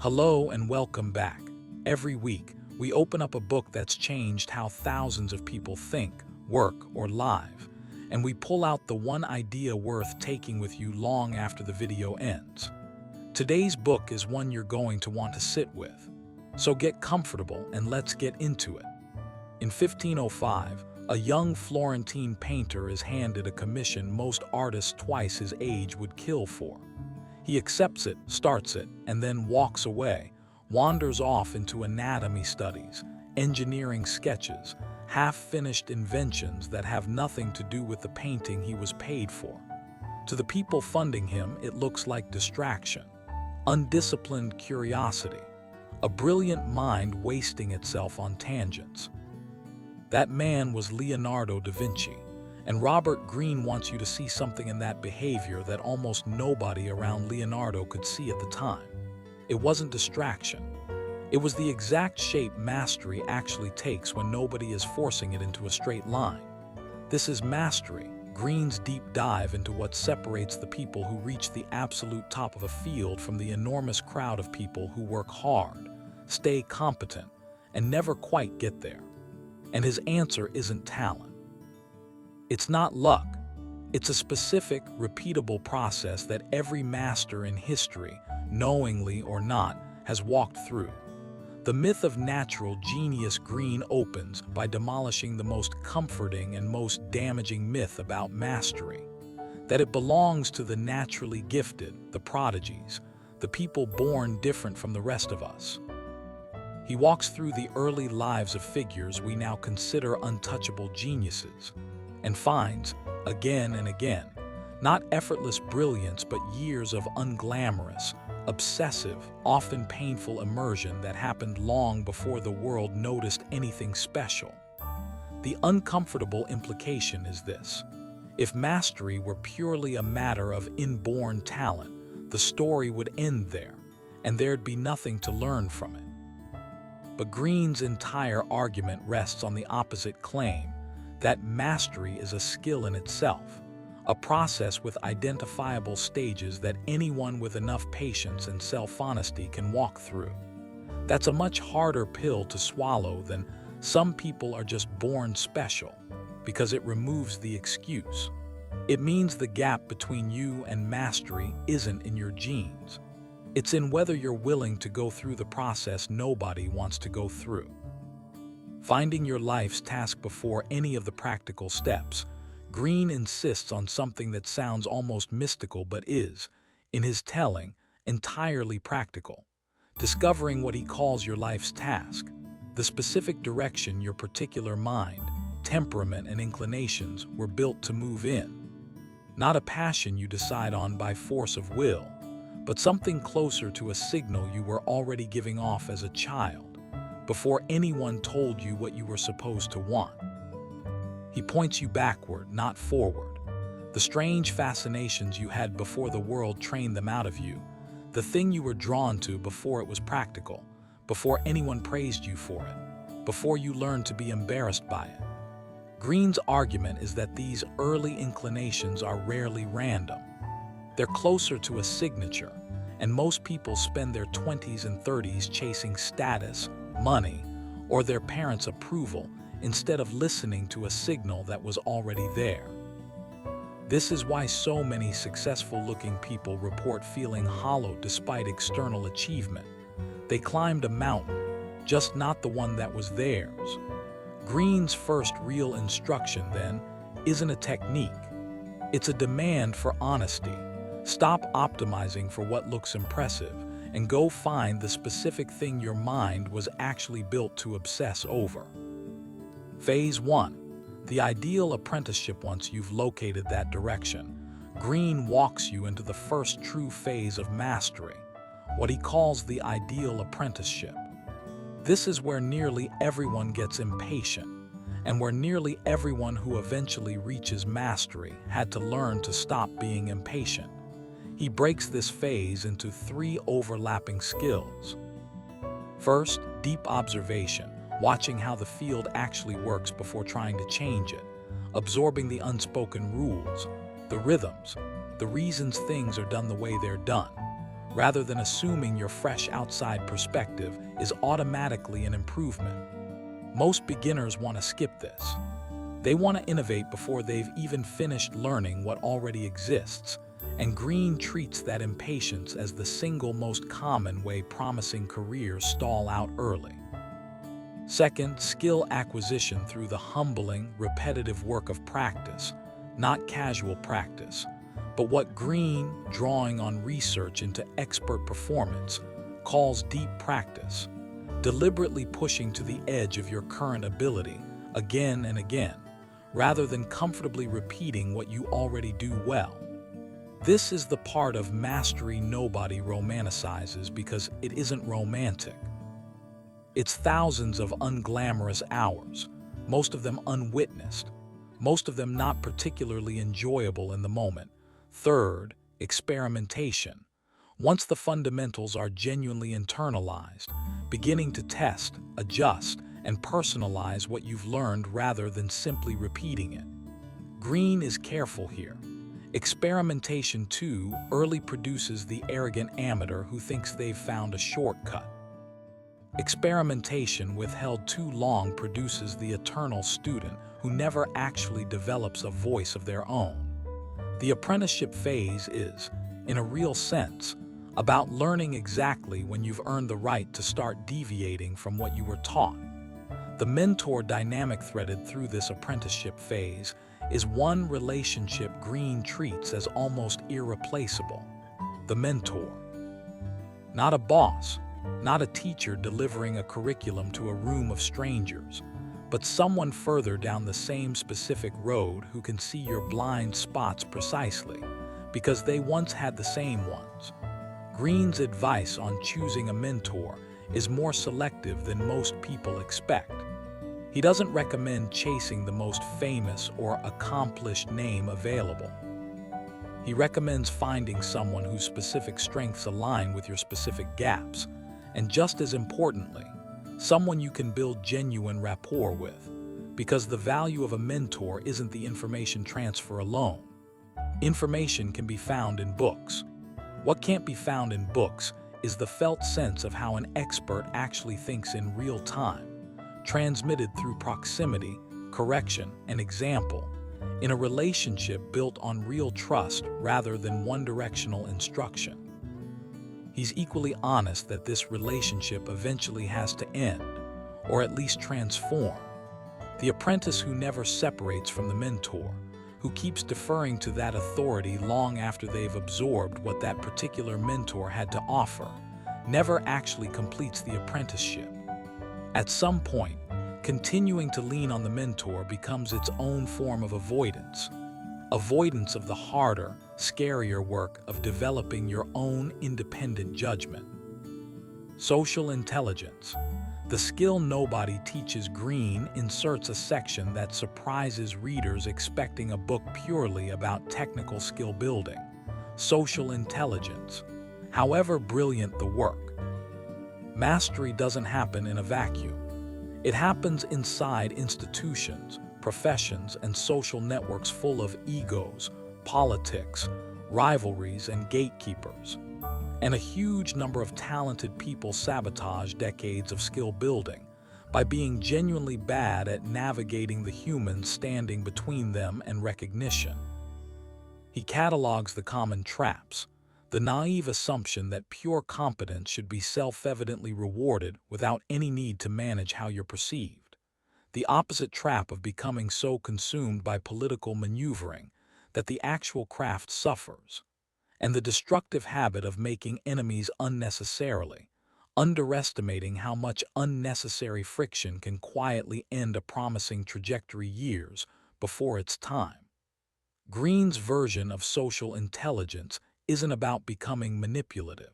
Hello and welcome back. Every week, we open up a book that's changed how thousands of people think, work, or live, and we pull out the one idea worth taking with you long after the video ends. Today's book is one you're going to want to sit with. So get comfortable and let's get into it. In 1505, a young Florentine painter is handed a commission most artists twice his age would kill for. He accepts it, starts it, and then walks away, wanders off into anatomy studies, engineering sketches, half-finished inventions that have nothing to do with the painting he was paid for. To the people funding him, it looks like distraction, undisciplined curiosity, a brilliant mind wasting itself on tangents. That man was Leonardo da Vinci, and Robert Greene wants you to see something in that behavior that almost nobody around Leonardo could see at the time. It wasn't distraction. It was the exact shape mastery actually takes when nobody is forcing it into a straight line. This is mastery, Greene's deep dive into what separates the people who reach the absolute top of a field from the enormous crowd of people who work hard, stay competent, and never quite get there. And his answer isn't talent. It's not luck. It's a specific, repeatable process that every master in history, knowingly or not, has walked through. The myth of natural genius Greene opens by demolishing the most comforting and most damaging myth about mastery, that it belongs to the naturally gifted, the prodigies, the people born different from the rest of us. He walks through the early lives of figures we now consider untouchable geniuses, and finds, again and again, not effortless brilliance but years of unglamorous, obsessive, often painful immersion that happened long before the world noticed anything special. The uncomfortable implication is this: if mastery were purely a matter of inborn talent, the story would end there, and there'd be nothing to learn from it. But Greene's entire argument rests on the opposite claim, that mastery is a skill in itself, a process with identifiable stages that anyone with enough patience and self-honesty can walk through. That's a much harder pill to swallow than some people are just born special, because it removes the excuse. It means the gap between you and mastery isn't in your genes. It's in whether you're willing to go through the process nobody wants to go through. Finding your life's task before any of the practical steps, Greene insists on something that sounds almost mystical but is, in his telling, entirely practical. Discovering what he calls your life's task, the specific direction your particular mind, temperament, and inclinations were built to move in. Not a passion you decide on by force of will, but something closer to a signal you were already giving off as a child, before anyone told you what you were supposed to want. He points you backward, not forward. The strange fascinations you had before the world trained them out of you, the thing you were drawn to before it was practical, before anyone praised you for it, before you learned to be embarrassed by it. Greene's argument is that these early inclinations are rarely random. They're closer to a signature, and most people spend their 20s and 30s chasing status, money, or their parents' approval instead of listening to a signal that was already there. This is why so many successful-looking people report feeling hollow despite external achievement. They climbed a mountain, just not the one that was theirs. Greene's first real instruction, then, isn't a technique. It's a demand for honesty. Stop optimizing for what looks impressive and go find the specific thing your mind was actually built to obsess over. Phase 1. The ideal apprenticeship. Once you've located that direction, Greene walks you into the first true phase of mastery, what he calls the ideal apprenticeship. This is where nearly everyone gets impatient, and where nearly everyone who eventually reaches mastery had to learn to stop being impatient. He breaks this phase into 3 overlapping skills. First, deep observation, watching how the field actually works before trying to change it, absorbing the unspoken rules, the rhythms, the reasons things are done the way they're done. rather than assuming your fresh outside perspective is automatically an improvement. Most beginners want to skip this. They want to innovate before they've even finished learning what already exists, and Greene treats that impatience as the single most common way promising careers stall out early. Second, skill acquisition through the humbling, repetitive work of practice, not casual practice, but what Greene, drawing on research into expert performance, calls deep practice, deliberately pushing to the edge of your current ability again and again, rather than comfortably repeating what you already do well. This is the part of mastery nobody romanticizes because it isn't romantic. It's thousands of unglamorous hours, most of them unwitnessed, most of them not particularly enjoyable in the moment. Third, experimentation. Once the fundamentals are genuinely internalized, beginning to test, adjust, and personalize what you've learned rather than simply repeating it. Greene is careful here. Experimentation, too, early produces the arrogant amateur who thinks they've found a shortcut. Experimentation withheld too long produces the eternal student who never actually develops a voice of their own. The apprenticeship phase is, in a real sense, about learning exactly when you've earned the right to start deviating from what you were taught. The mentor dynamic threaded through this apprenticeship phase is one relationship Greene treats as almost irreplaceable: the mentor. Not a boss, not a teacher delivering a curriculum to a room of strangers, but someone further down the same specific road who can see your blind spots precisely, because they once had the same ones. Greene's advice on choosing a mentor is more selective than most people expect. He doesn't recommend chasing the most famous or accomplished name available. He recommends finding someone whose specific strengths align with your specific gaps, and just as importantly, someone you can build genuine rapport with, because the value of a mentor isn't the information transfer alone. Information can be found in books. What can't be found in books is the felt sense of how an expert actually thinks in real time, transmitted through proximity, correction, and example, in a relationship built on real trust rather than one-directional instruction. He's equally honest that this relationship eventually has to end, or at least transform. The apprentice who never separates from the mentor, who keeps deferring to that authority long after they've absorbed what that particular mentor had to offer, never actually completes the apprenticeship. At some point, continuing to lean on the mentor becomes its own form of avoidance of the harder, scarier work of developing your own independent judgment. Social intelligence. The skill nobody teaches. Greene inserts a section that surprises readers expecting a book purely about technical skill building. Social intelligence. However brilliant the work, mastery doesn't happen in a vacuum. It happens inside institutions, professions, and social networks full of egos, politics, rivalries, and gatekeepers. And a huge number of talented people sabotage decades of skill building by being genuinely bad at navigating the humans standing between them and recognition. He catalogs the common traps: the naive assumption that pure competence should be self-evidently rewarded without any need to manage how you're perceived; the opposite trap of becoming so consumed by political maneuvering that the actual craft suffers; and the destructive habit of making enemies unnecessarily, underestimating how much unnecessary friction can quietly end a promising trajectory years before its time. Greene's version of social intelligence isn't about becoming manipulative.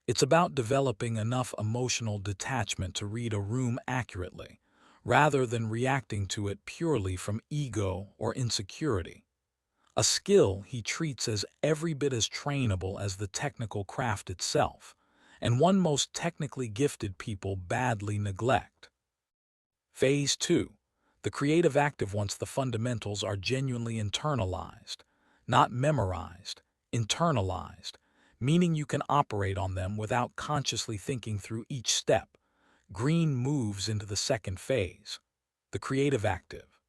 It's about developing enough emotional detachment to read a room accurately, rather than reacting to it purely from ego or insecurity. A skill he treats as every bit as trainable as the technical craft itself, and one most technically gifted people badly neglect. Phase 2. The creative active. Once the fundamentals are genuinely internalized, not memorized, internalized, meaning you can operate on them without consciously thinking through each step. Greene moves into the second phase, the creative active.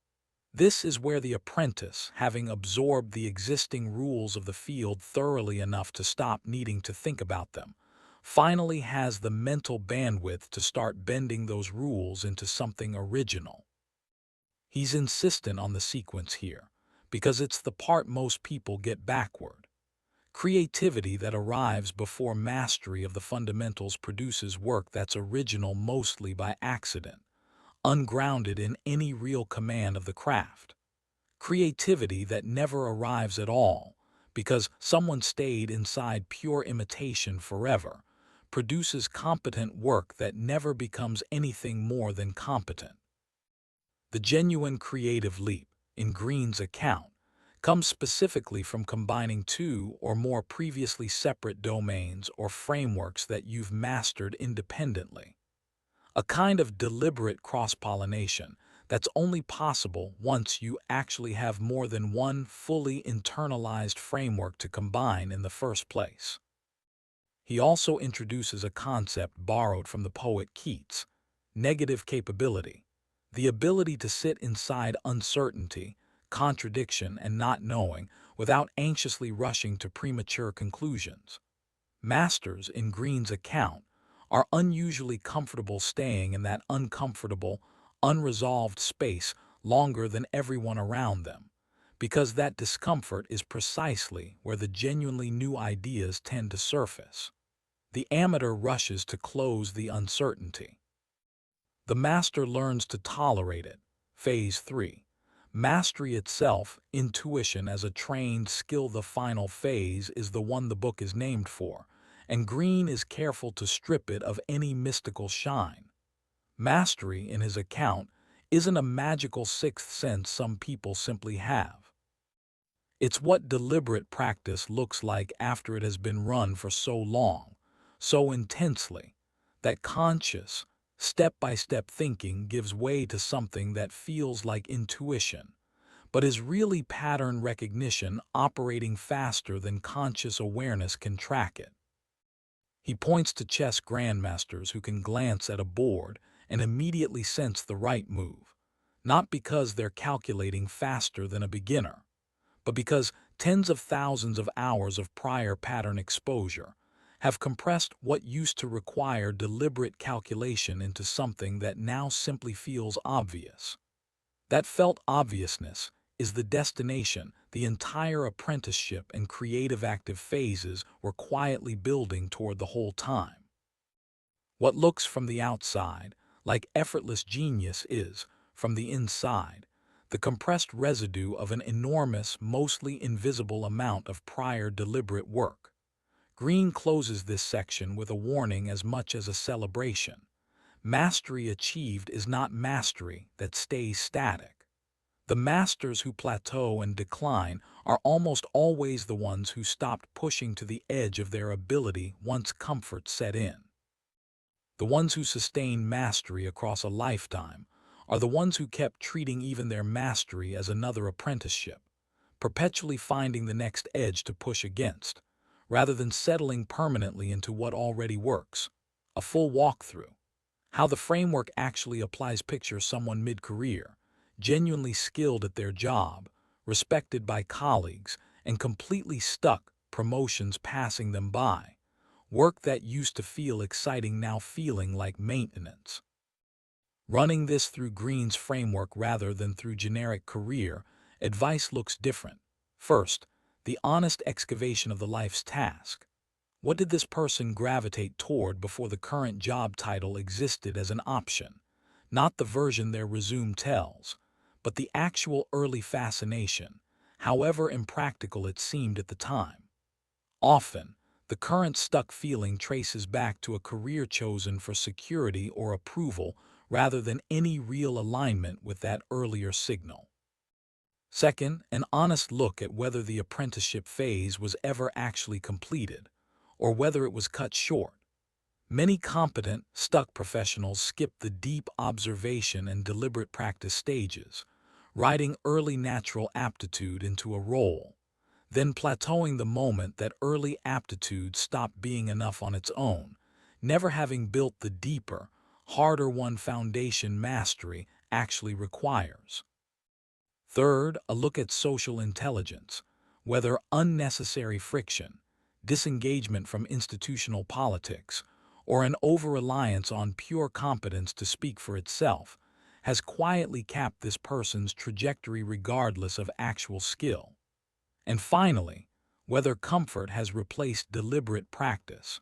This is where the apprentice, having absorbed the existing rules of the field thoroughly enough to stop needing to think about them, finally has the mental bandwidth to start bending those rules into something original. He's insistent on the sequence here, because it's the part most people get backward. Creativity that arrives before mastery of the fundamentals produces work that's original mostly by accident, ungrounded in any real command of the craft. Creativity that never arrives at all, because someone stayed inside pure imitation forever, produces competent work that never becomes anything more than competent. The genuine creative leap, in Greene's account, comes specifically from combining two or more previously separate domains or frameworks that you've mastered independently. A kind of deliberate cross-pollination that's only possible once you actually have more than one fully internalized framework to combine in the first place. He also introduces a concept borrowed from the poet Keats: negative capability, the ability to sit inside uncertainty, contradiction, and not knowing without anxiously rushing to premature conclusions. Masters, in Greene's account, are unusually comfortable staying in that uncomfortable, unresolved space longer than everyone around them, because that discomfort is precisely where the genuinely new ideas tend to surface. The amateur rushes to close the uncertainty. The master learns to tolerate it. Phase 3. Mastery itself, intuition as a trained skill. The final phase is the one the book is named for, and Greene is careful to strip it of any mystical shine. Mastery, in his account, isn't a magical sixth sense some people simply have. It's what deliberate practice looks like after it has been run for so long, so intensely, that conscious, step-by-step thinking gives way to something that feels like intuition, but is really pattern recognition operating faster than conscious awareness can track it. He points to chess grandmasters who can glance at a board and immediately sense the right move, not because they're calculating faster than a beginner, but because tens of thousands of hours of prior pattern exposure have compressed what used to require deliberate calculation into something that now simply feels obvious. That felt obviousness is the destination the entire apprenticeship and creative active phases were quietly building toward the whole time. What looks from the outside like effortless genius is, from the inside, the compressed residue of an enormous, mostly invisible amount of prior deliberate work. Greene closes this section with a warning as much as a celebration. Mastery achieved is not mastery that stays static. The masters who plateau and decline are almost always the ones who stopped pushing to the edge of their ability once comfort set in. The ones who sustain mastery across a lifetime are the ones who kept treating even their mastery as another apprenticeship, perpetually finding the next edge to push against, rather than settling permanently into what already works. A full walkthrough. How the framework actually applies. Picture someone mid-career, genuinely skilled at their job, respected by colleagues, and completely stuck, promotions passing them by. Work that used to feel exciting now feeling like maintenance. Running this through Greene's framework rather than through generic career advice looks different. First, the honest excavation of the life's task. What did this person gravitate toward before the current job title existed as an option? Not the version their resume tells, but the actual early fascination, however impractical it seemed at the time. Often, the current stuck feeling traces back to a career chosen for security or approval rather than any real alignment with that earlier signal. Second, an honest look at whether the apprenticeship phase was ever actually completed, or whether it was cut short. Many competent, stuck professionals skip the deep observation and deliberate practice stages, riding early natural aptitude into a role. then plateauing the moment that early aptitude stopped being enough on its own, never having built the deeper, harder-won foundation mastery actually requires. Third, a look at social intelligence, whether unnecessary friction, disengagement from institutional politics, or an over-reliance on pure competence to speak for itself, has quietly capped this person's trajectory regardless of actual skill. And finally, whether comfort has replaced deliberate practice,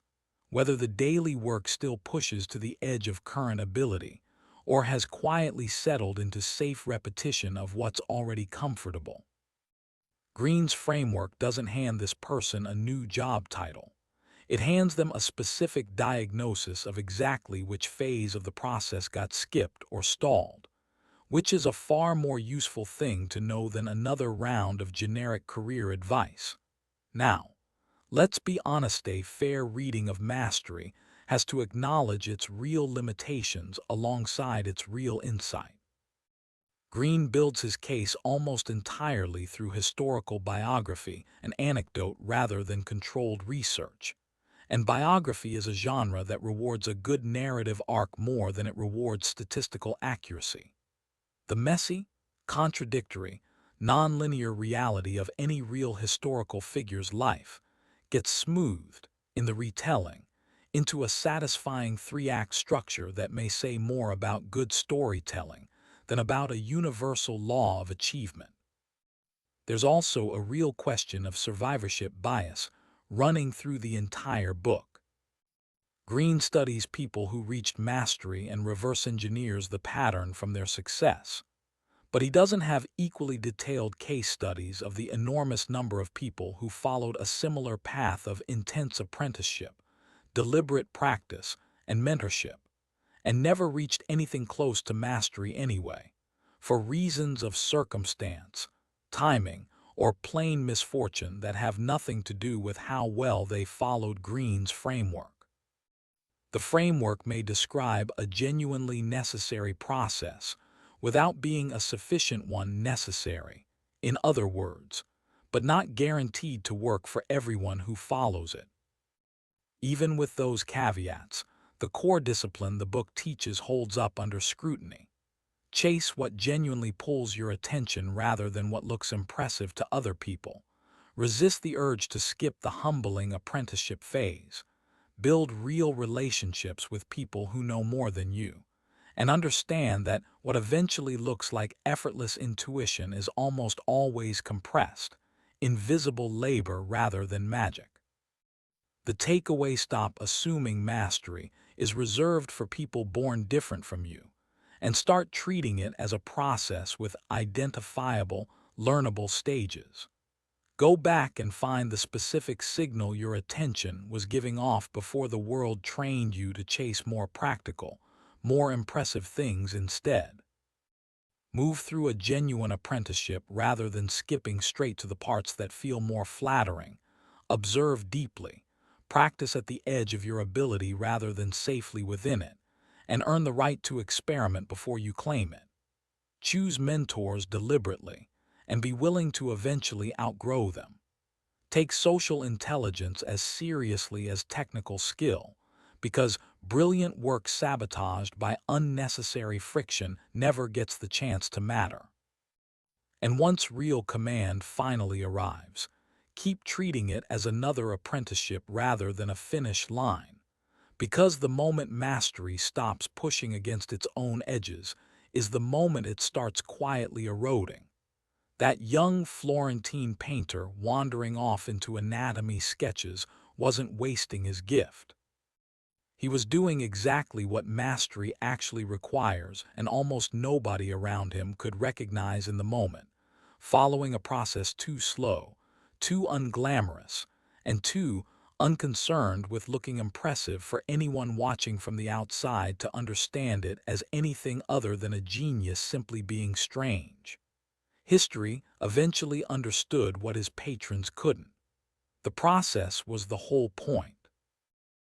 whether the daily work still pushes to the edge of current ability, or has quietly settled into safe repetition of what's already comfortable. Greene's framework doesn't hand this person a new job title. It hands them a specific diagnosis of exactly which phase of the process got skipped or stalled, which is a far more useful thing to know than another round of generic career advice. Now, let's be honest, a fair reading of mastery has to acknowledge its real limitations alongside its real insight. Greene builds his case almost entirely through historical biography and anecdote rather than controlled research. And biography is a genre that rewards a good narrative arc more than it rewards statistical accuracy. The messy, contradictory, nonlinear reality of any real historical figure's life gets smoothed, in the retelling, into a satisfying three-act structure that may say more about good storytelling than about a universal law of achievement. There's also a real question of survivorship bias running through the entire book. Greene studies people who reached mastery and reverse engineers the pattern from their success. But he doesn't have equally detailed case studies of the enormous number of people who followed a similar path of intense apprenticeship, deliberate practice, and mentorship, and never reached anything close to mastery anyway, for reasons of circumstance, timing, or plain misfortune that have nothing to do with how well they followed Greene's framework. The framework may describe a genuinely necessary process without being a sufficient one necessary, in other words, but not guaranteed to work for everyone who follows it. Even with those caveats, the core discipline the book teaches holds up under scrutiny. Chase what genuinely pulls your attention rather than what looks impressive to other people. Resist the urge to skip the humbling apprenticeship phase. Build real relationships with people who know more than you, and understand that what eventually looks like effortless intuition is almost always compressed, invisible labor rather than magic. The takeaway: stop assuming mastery is reserved for people born different from you, and start treating it as a process with identifiable, learnable stages. Go back and find the specific signal your attention was giving off before the world trained you to chase more practical, more impressive things instead. Move through a genuine apprenticeship rather than skipping straight to the parts that feel more flattering. Observe deeply. Practice at the edge of your ability rather than safely within it, and earn the right to experiment before you claim it. Choose mentors deliberately, and be willing to eventually outgrow them. Take social intelligence as seriously as technical skill, because brilliant work sabotaged by unnecessary friction never gets the chance to matter. And once real command finally arrives, keep treating it as another apprenticeship rather than a finish line, because the moment mastery stops pushing against its own edges is the moment it starts quietly eroding. That young Florentine painter wandering off into anatomy sketches wasn't wasting his gift. He was doing exactly what mastery actually requires, and almost nobody around him could recognize in the moment, following a process too slow, too unglamorous, and too unconcerned with looking impressive for anyone watching from the outside to understand it as anything other than a genius simply being strange. History eventually understood what his patrons couldn't. The process was the whole point.